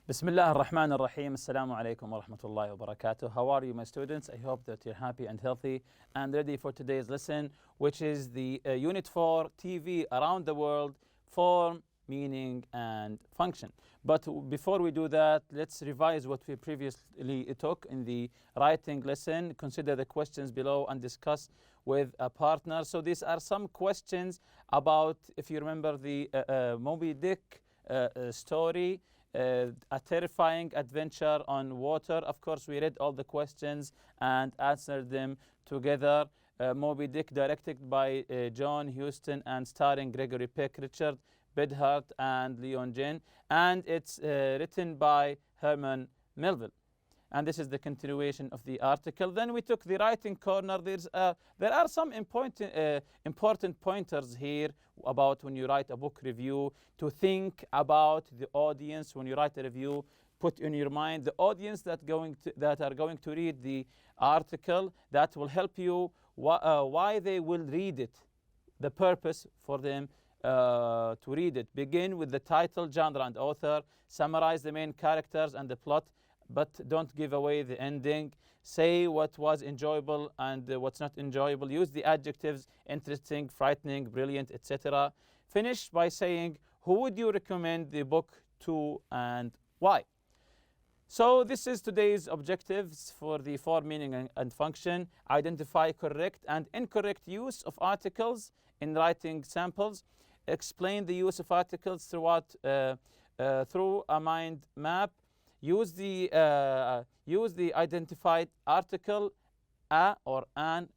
Bismillah ar-Rahman ar-Rahim. Assalamu alaikum wa rahmatullahi wa barakatuh. How are you, my students? I hope that you're happy and healthy and ready for today's lesson, which is the Unit 4 TV around the world, form, meaning, and function. But before we do that, let's revise what we previously took in the writing lesson. Consider the questions below and discuss with a partner. So these are some questions about, if you remember the Moby Dick story, a terrifying adventure on water. Of course, we read all the questions and answered them together. Moby Dick, directed by John Huston and starring Gregory Peck, Richard Bidhart, and Leon Jin. And it's written by Herman Melville. And this is the continuation of the article. Then we took the writing corner. There are some important pointers here about when you write a book review, to think about the audience. When you write a review, put in your mind the audience that are going to read the article. That will help you why they will read it, the purpose for them to read it. Begin with the title, genre, and author. Summarize the main characters and the plot, but don't give away the ending. Say what was enjoyable and what's not enjoyable. Use the adjectives interesting, frightening, brilliant, etc. Finish by saying who would you recommend the book to and why. So this is today's objectives for the form, meaning, and function. Identify correct and incorrect use of articles in writing samples. Explain the use of articles through a mind map. Use the identified article a or an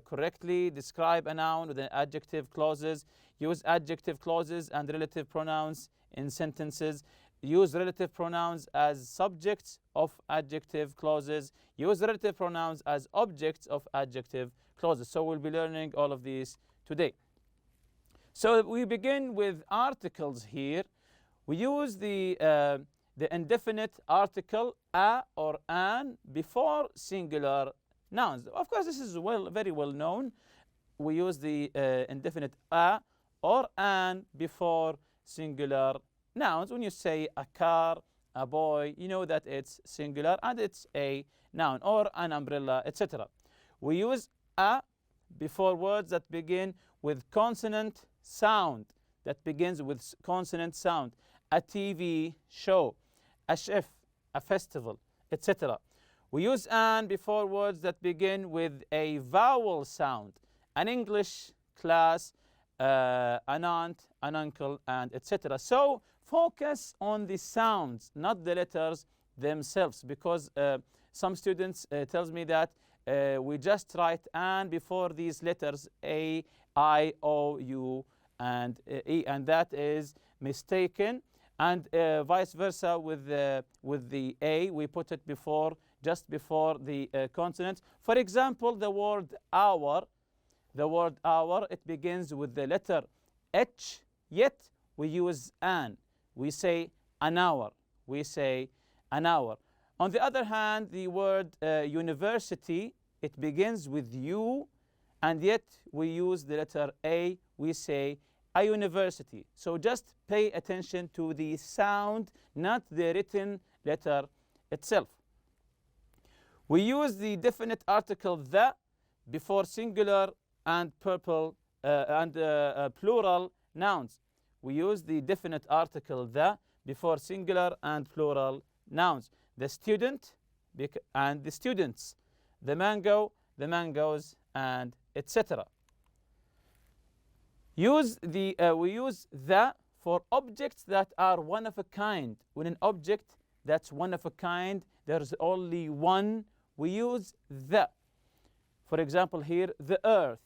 correctly. Describe a noun with an adjective clauses. Use adjective clauses and relative pronouns in sentences. Use relative pronouns as subjects of adjective clauses. Use relative pronouns as objects of adjective clauses. So we'll be learning all of these today. So we begin with articles here. We use the indefinite article a or an before singular nouns. Of course, this is very well known. We use the indefinite a or an before singular nouns. When you say a car, a boy, you know that it's singular and it's a noun, or an umbrella, etc. We use a before words that begin with consonant sound, that begins with consonant sound. A TV show, a chef, a festival, etc. We use an before words that begin with a vowel sound. An English class, an aunt, an uncle, and etc. So focus on the sounds, not the letters themselves, because some students tells me that we just write an before these letters A, I, O, U, and E, and that is mistaken. And vice versa with the A, we put it just before the consonant. For example, the word hour, it begins with the letter H, yet we use an. We say an hour. On the other hand, the word university, it begins with U, and yet we use the letter A. We say a university. So just pay attention to the sound, not the written letter itself. We use the definite article the before singular and plural nouns. We use the definite article the before singular and plural nouns. The student and the students. The mango, the mangoes, and etc. We use the for objects that are one of a kind. When an object that's one of a kind, there's only one, we use the. For example here, the earth.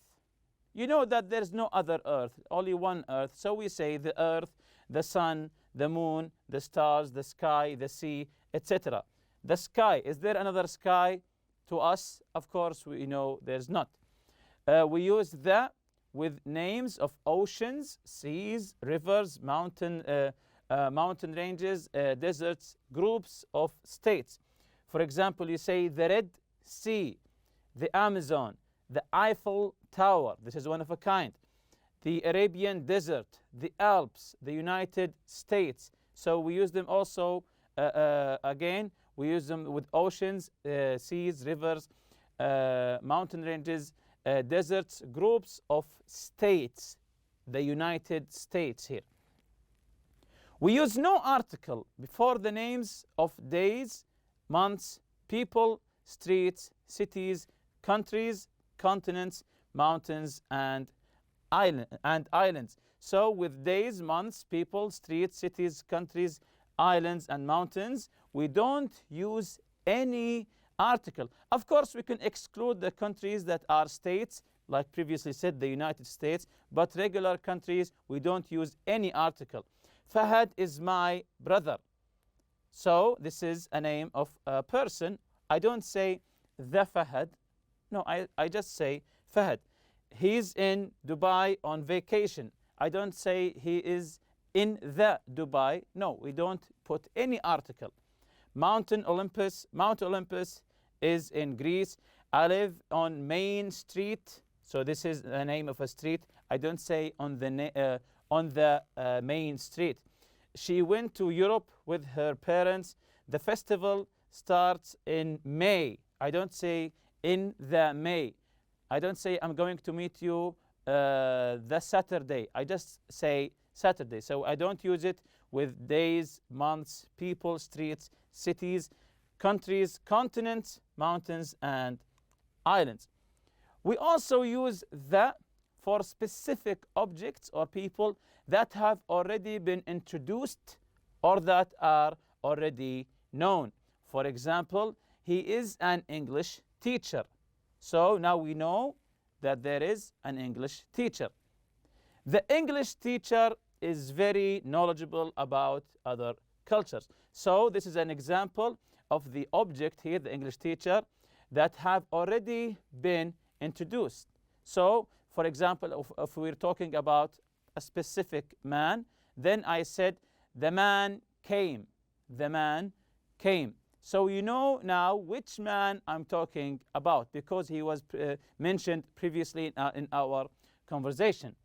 You know that there's no other earth, only one earth. So we say the earth, the sun, the moon, the stars, the sky, the sea, etc. The sky, is there another sky to us? Of course, we know there's not. We use the with names of oceans, seas, rivers, mountain ranges, deserts, groups of states. For example, you say the Red Sea, the Amazon, the Eiffel Tower. This is one of a kind. The Arabian Desert, the Alps, the United States. So we use them also, again, we use them with oceans, seas, rivers, mountain ranges, deserts, groups of states, the United States here. We use no article before the names of days, months, people, streets, cities, countries, continents, mountains, and islands. So with days, months, people, streets, cities, countries, islands, and mountains, we don't use any article. Of course, we can exclude the countries that are states, like previously said, the United States, but regular countries, we don't use any article. Fahad is my brother. So this is a name of a person. I don't say the Fahad. No, I just say Fahad. He's in Dubai on vacation. I don't say he is in the Dubai. No, we don't put any article. Mount Olympus is in Greece. I live on Main Street. So this is the name of a street. I don't say on the main street. She went to Europe with her parents. The festival starts in May. I don't say in the May. I don't say I'm going to meet you the Saturday. I just say Saturday. So I don't use it with days, months, people, streets, cities, countries, continents, mountains, and islands. We also use the for specific objects or people that have already been introduced or that are already known. For example, he is an English teacher. So now we know that there is an English teacher. The English teacher is very knowledgeable about other cultures. So this is an example of the object here, the English teacher, that have already been introduced. So, for example, if we're talking about a specific man, then I said, the man came. The man came. So you know now which man I'm talking about because he was mentioned previously in our conversation.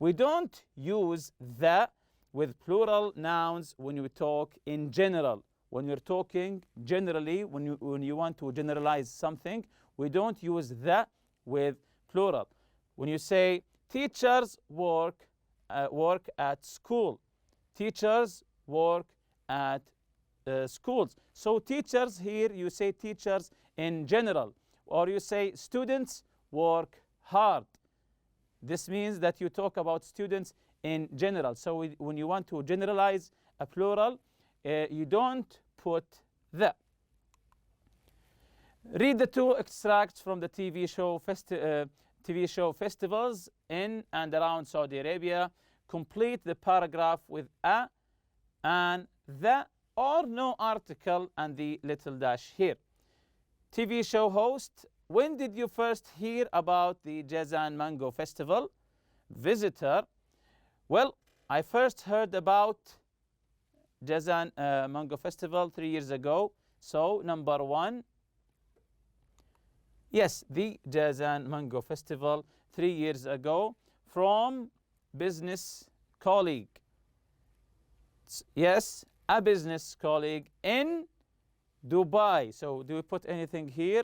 We don't use the with plural nouns when we talk in general. When you're talking generally, when you want to generalize something, we don't use the with plural. When you say teachers work at school, teachers work at schools. So teachers here, you say teachers in general, or you say students work hard. This means that you talk about students in general. So when you want to generalize a plural, you don't put the. Read the two extracts from the TV show festivals in and around Saudi Arabia. Complete the paragraph with a and the or no article and the little dash here. TV show host, when did you first hear about the Jazan Mango Festival? Visitor, well, I first heard about Jazan Mango Festival 3 years ago. So number one, yes, the Jazan Mango Festival 3 years ago from business colleague. Yes, a business colleague in Dubai. So do we put anything here?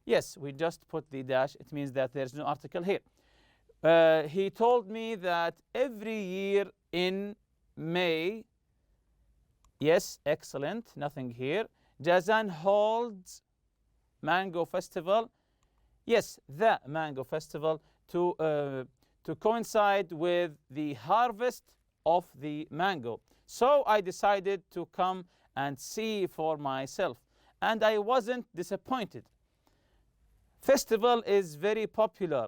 Yes, we just put the dash. It means that there's no article here. He told me that every year in May, yes, excellent, nothing here. Jazan holds Mango Festival. Yes, the Mango Festival to coincide with the harvest of the mango. So I decided to come and see for myself. And I wasn't disappointed. Festival is very popular.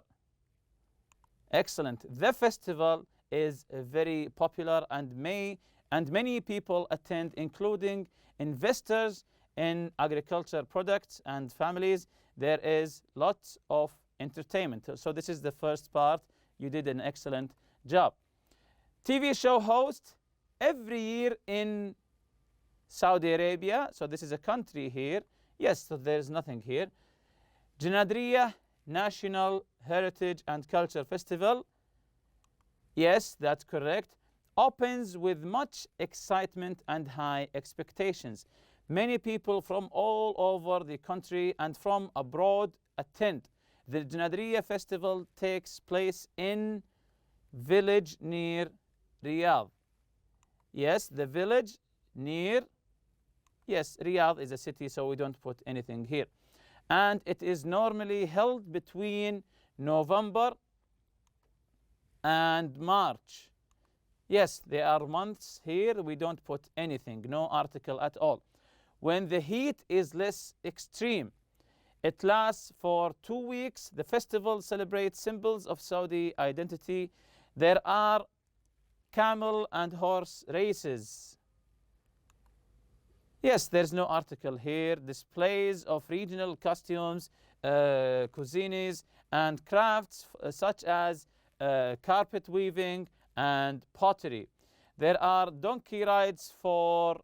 Excellent. The festival is very popular and many people attend, including investors in agriculture products and families. There is lots of entertainment. So this is the first part. You did an excellent job. TV show host, every year in Saudi Arabia. So this is a country here. Yes, so there's nothing here. Janadriya National Heritage and Culture Festival. Yes, that's correct. opens with much excitement and high expectations. Many people from all over the country and from abroad attend. The Janadriya festival takes place in village near Riyadh. Yes, the village near, yes, Riyadh is a city, so we don't put anything here. And it is normally held between November and March. Yes, there are months here, we don't put anything, no article at all. When the heat is less extreme, it lasts for 2 weeks. The festival celebrates symbols of Saudi identity. There are camel and horse races. Yes, there's no article here. Displays of regional costumes, cuisines, and crafts such as carpet weaving and pottery. There are donkey rides for,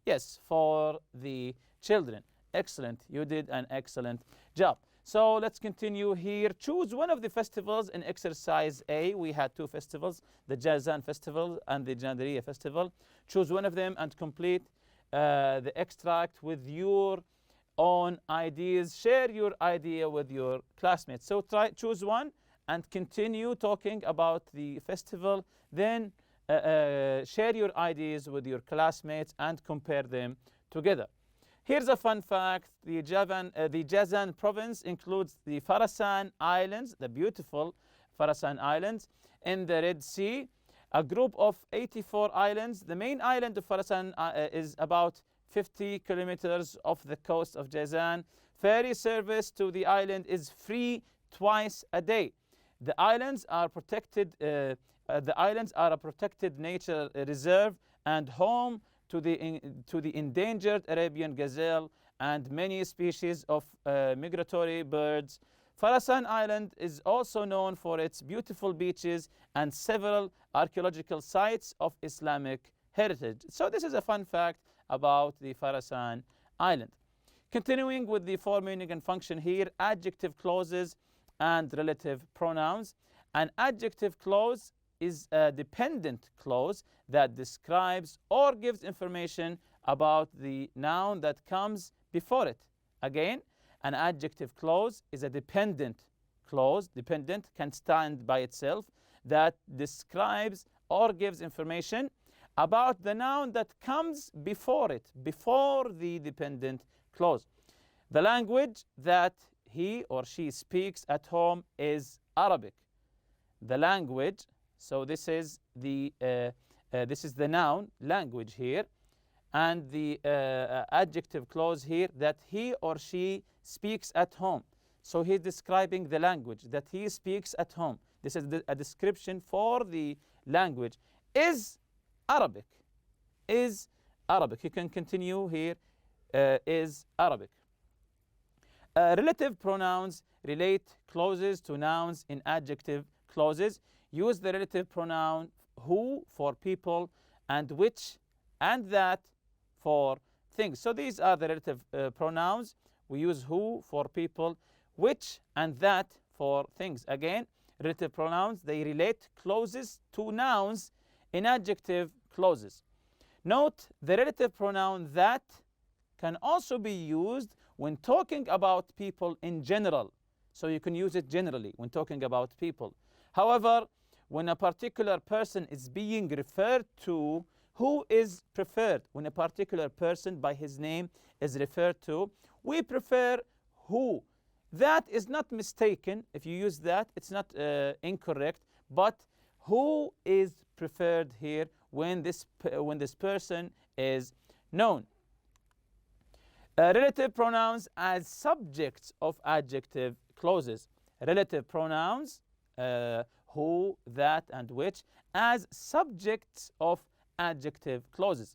yes, for the children. Excellent. You did an excellent job. So let's continue here. Choose one of the festivals in exercise A. We had 2 festivals, the Jazan festival and the Janadriya festival. Choose one of them and complete the extract with your own ideas. Share your idea with your classmates. So choose one and continue talking about the festival. Then share your ideas with your classmates and compare them together. Here's a fun fact. The Jazan province includes the Farasan Islands, the beautiful Farasan Islands in the Red Sea, a group of 84 islands. The main island of Farasan is about 50 kilometers off the coast of Jazan. Ferry service to the island is free twice a day. The islands are protected. The islands are a protected nature reserve and home to the endangered Arabian gazelle and many species of migratory birds. Farasan Island is also known for its beautiful beaches and several archaeological sites of Islamic heritage. So this is a fun fact about the Farasan Island. Continuing with the form, meaning, and function here, adjective clauses and relative pronouns. An adjective clause is a dependent clause that describes or gives information about the noun that comes before it. Again, an adjective clause is a dependent clause. Dependent can stand by itself, that describes or gives information about the noun that comes before it, before the dependent clause. The language that he or she speaks at home is Arabic. The language, so this is the noun, language here, and the adjective clause here, that he or she speaks at home. So he's describing the language that he speaks at home. This is a description for the language. Is Arabic. Is Arabic. You can continue here. Is Arabic. Relative pronouns relate clauses to nouns in adjective clauses. Use the relative pronoun who for people and which and that for things. So these are the relative pronouns. We use who for people, which and that for things. Again, relative pronouns, they relate clauses to nouns in adjective clauses. Note the relative pronoun that can also be used when talking about people in general. So you can use it generally when talking about people. However, when a particular person is being referred to, who is preferred? When a particular person by his name is referred to, we prefer who. That is not mistaken. If you use that, it's not incorrect. But who is preferred here when this person is known? Relative pronouns as subjects of adjective clauses. Relative pronouns, who, that, and which, as subjects of adjective clauses.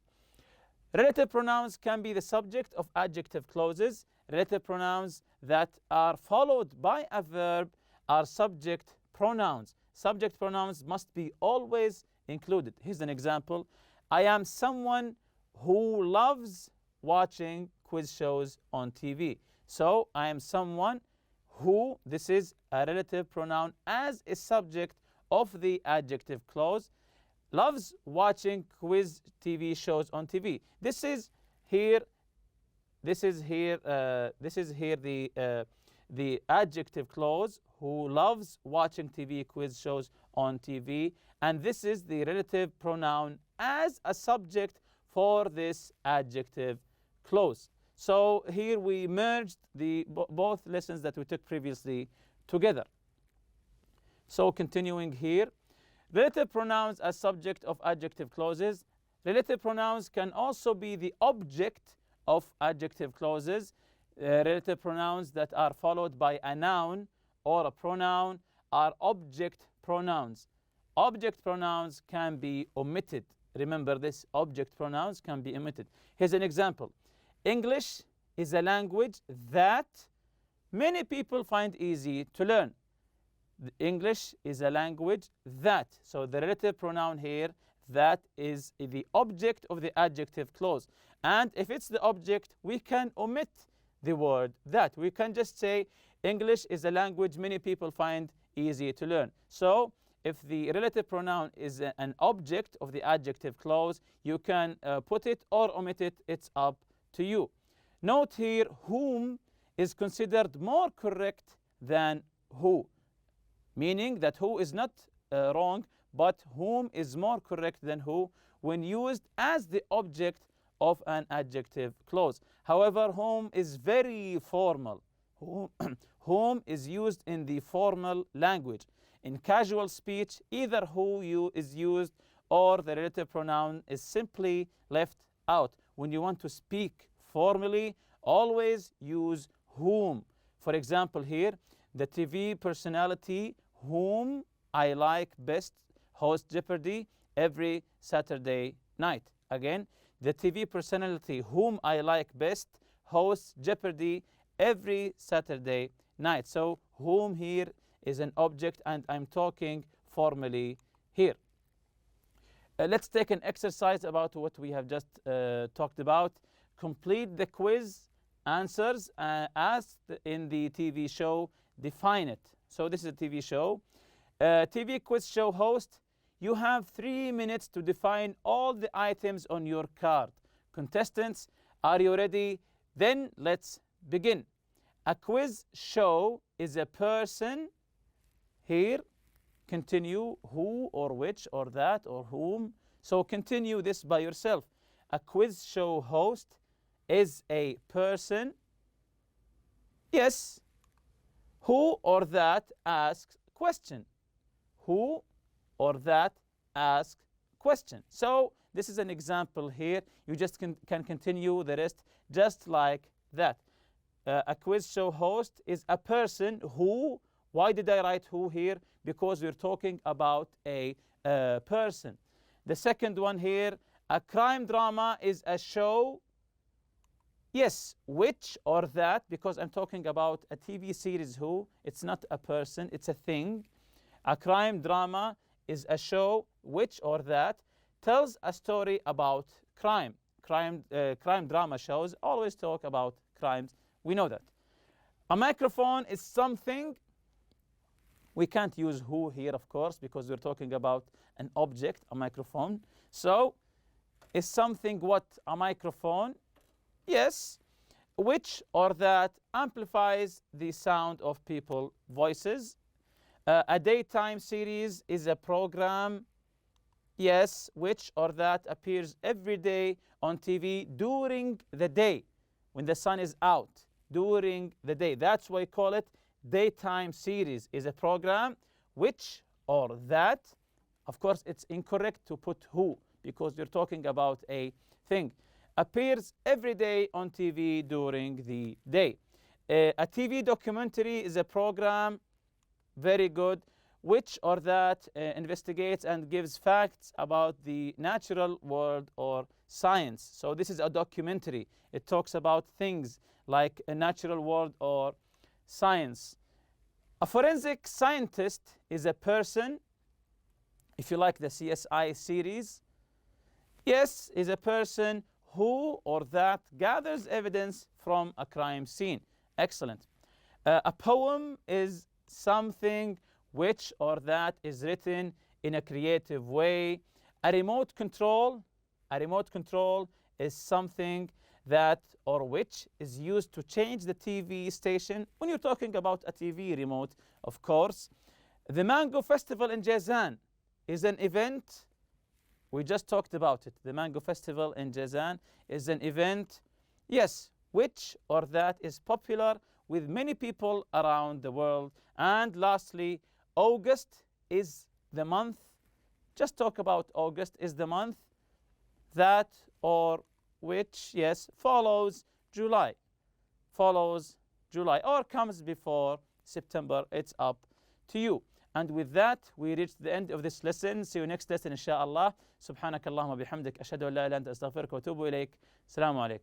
Relative pronouns can be the subject of adjective clauses. Relative pronouns that are followed by a verb are subject pronouns. Subject pronouns must be always included. Here's an example. I am someone who loves watching quiz shows on TV. So I am someone who, this is a relative pronoun as a subject of the adjective clause. loves watching quiz TV shows on TV. This is here the adjective clause, who loves watching TV quiz shows on TV, and this is the relative pronoun as a subject for this adjective clause. So here we merged both lessons that we took previously together. So continuing here, relative pronouns as subject of adjective clauses. Relative pronouns can also be the object of adjective clauses. Relative pronouns that are followed by a noun or a pronoun are object pronouns. Object pronouns can be omitted. Remember this, object pronouns can be omitted. Here's an example. English is a language that many people find easy to learn. English is a language that. So the relative pronoun here, that, is the object of the adjective clause. And if it's the object, we can omit the word that. We can just say English is a language many people find easy to learn. So if the relative pronoun is an object of the adjective clause, you can put it or omit it. It's up to you. Note here, whom is considered more correct than who, meaning that who is not wrong, but whom is more correct than who when used as the object of an adjective clause. However, whom is very formal. Whom is used in the formal language. In casual speech, either who is used or the relative pronoun is simply left out. When you want to speak formally, always use whom. For example here, the TV personality whom I like best hosts Jeopardy every Saturday night. Again, the TV personality whom I like best hosts Jeopardy every Saturday night. So whom here is an object, and I'm talking formally here. Let's take an exercise about what we have just talked about. Complete the quiz answers as in the TV show. Define it. So this is a TV show. TV quiz show host, you have 3 minutes to define all the items on your card. Contestants, are you ready? Then let's begin. A quiz show is a person. Here, continue who or which or that or whom. So continue this by yourself. A quiz show host is a person. Yes. Who or that asks question. Who or that asks question. So this is an example here. You just can continue the rest just like that. A quiz show host is a person who. Why did I write who here? Because we're talking about a person. The second one here, a crime drama is a show. Yes, which or that, because I'm talking about a TV series who. It's not a person, it's a thing. A crime drama is a show, which or that, tells a story about crime. Crime drama shows always talk about crimes. We know that. A microphone is something. We can't use who here, of course, because we're talking about an object, a microphone. So, is something what? A microphone? Yes. Which or that amplifies the sound of people's voices. A daytime series is a program. Yes. Which or that appears every day on TV during the day, when the sun is out, during the day. That's why we call it daytime series. Is a program. Which or that. Of course, it's incorrect to put who, because you're talking about a thing. Appears every day on TV during the day. A TV documentary is a program. Very good. Which or that investigates and gives facts about the natural world or science. So this is a documentary. It talks about things like a natural world or science. A forensic scientist is a person. If you like the CSI series, yes, is a person who or that gathers evidence from a crime scene. Excellent. A poem is something which or that is written in a creative way. A remote control is something that or which is used to change the TV station when you're talking about a TV remote, of course. The Mango Festival in Jazan is an event. We just talked about it. The Mango Festival in Jazan is an event, yes, which or that is popular with many people around the world. And lastly, August is the month. Just talk about August is the month that or which, yes, follows July or comes before September. It's up to you. And with that, we reach the end of this lesson. See you next lesson, inshallah. Subhanakallahumma bihamdik. Ashhadu an la ilaha illa anta astaghfiruka wa atubu ilayk. Assalamu alaikum.